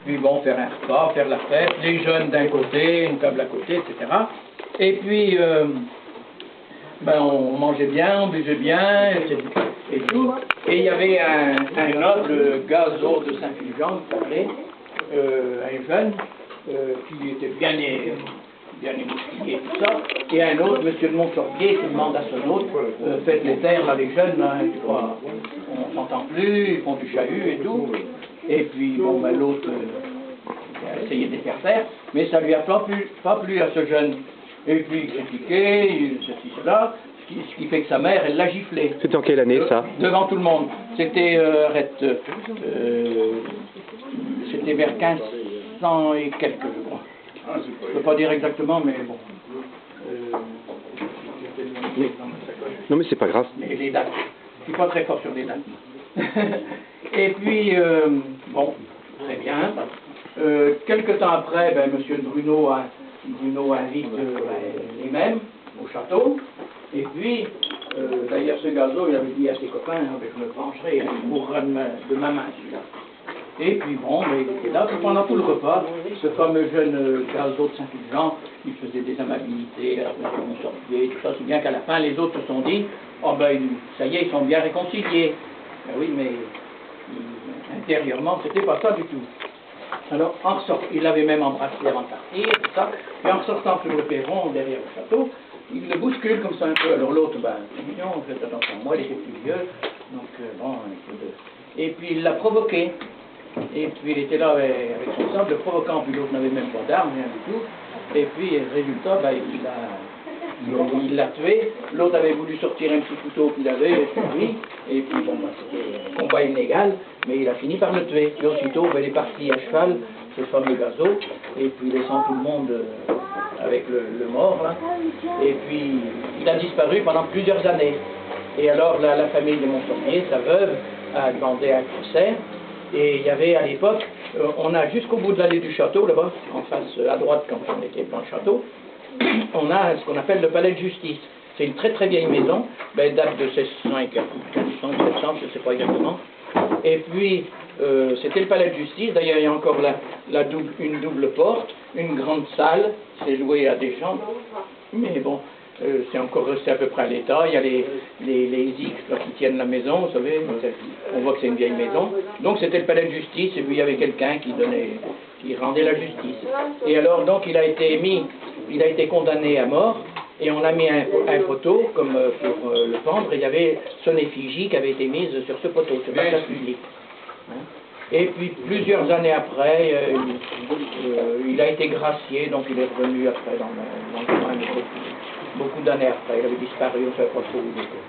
Puis bon, faire un repas, faire la fête, les jeunes d'un côté, une table à côté, etc. Et puis, ben, on mangeait bien, on buvait bien, et tout. Et il y avait un noble Gazo de Saint-Fulgence qui parlait, un jeune, qui était bien émoustillé, tout ça, et un autre, monsieur de Montsorbier, qui demande à son autre, faites les terres, là, les jeunes, là, tu vois, on s'entend plus, ils font du chahut et tout. Et puis, bon, ben, l'autre a essayé de les faire taire, mais ça lui a pas plu à ce jeune. Et puis, il critiquait, ceci, cela, ce qui fait que sa mère, elle l'a giflé. C'était en quelle année, ça? Devant tout le monde. C'était, c'était vers 1500 et quelques, je crois. Je ne peux pas dire exactement, mais bon. Non, mais c'est pas grave. Mais les dates. Je suis pas très fort sur les dates. Et puis, bon, très bien. Quelque temps après, ben, M. Bruno invite les mêmes au château. Et puis, d'ailleurs, ce Gazo, il avait dit à ses copains, ben, je me pencherai, il mourra de ma main, celui-là. Et puis bon, ben, il était là, puis pendant tout le repas, ce fameux jeune Gazo de Saint-Fulgence, il faisait des amabilités à M. Montsorbier, tout ça, si bien qu'à la fin, les autres se sont dit, oh ben, ça y est, ils sont bien réconciliés. Ben oui, mais intérieurement, c'était pas ça du tout. Alors, en ressortant, il l'avait même embrassé avant de partir, tout ça, et en ressortant sur le perron, derrière le château, il le bouscule comme ça un peu. Alors l'autre, ben, c'est mignon, faites attention, moi, il était plus vieux, donc bon, et puis il l'a provoqué. Et puis il était là avec son sable, le provoquant, puis l'autre n'avait même pas d'armes, rien du tout. Et puis, résultat, ben, il l'a tué. L'autre avait voulu sortir un petit couteau qu'il avait sur lui. Et puis, bon, ben, c'était un combat illégal, mais il a fini par le tuer. Puis aussitôt, ben, il est parti à cheval, ce fameux Gazo, et puis laissant tout le monde avec le mort, là. Et puis, il a disparu pendant plusieurs années. Et alors, la famille de Montsorbier, sa veuve, a demandé un procès. Et il y avait à l'époque, on a jusqu'au bout de l'allée du château, là-bas, en face à droite quand on était dans le château, on a ce qu'on appelle le palais de justice. C'est une très très vieille maison, ben, date de 1600 et 1500, 1700, je ne sais pas exactement. Et puis, c'était le palais de justice, d'ailleurs il y a encore une double porte, une grande salle, c'est loué à des gens, mais bon, c'est encore resté à peu près à l'état. Il y a les X là, qui tiennent la maison, vous savez, on voit que c'est une vieille maison. Donc c'était le palais de justice, et puis il y avait quelqu'un qui rendait la justice. Et alors donc il a été condamné à mort, et on a mis un poteau comme pour le pendre, et il y avait son effigie qui avait été mise sur ce poteau, ce passage public. Et puis plusieurs années après, il a été gracié, donc il est revenu après dans le coin, beaucoup d'années après, il avait disparu, on ne savait pas trop où il était.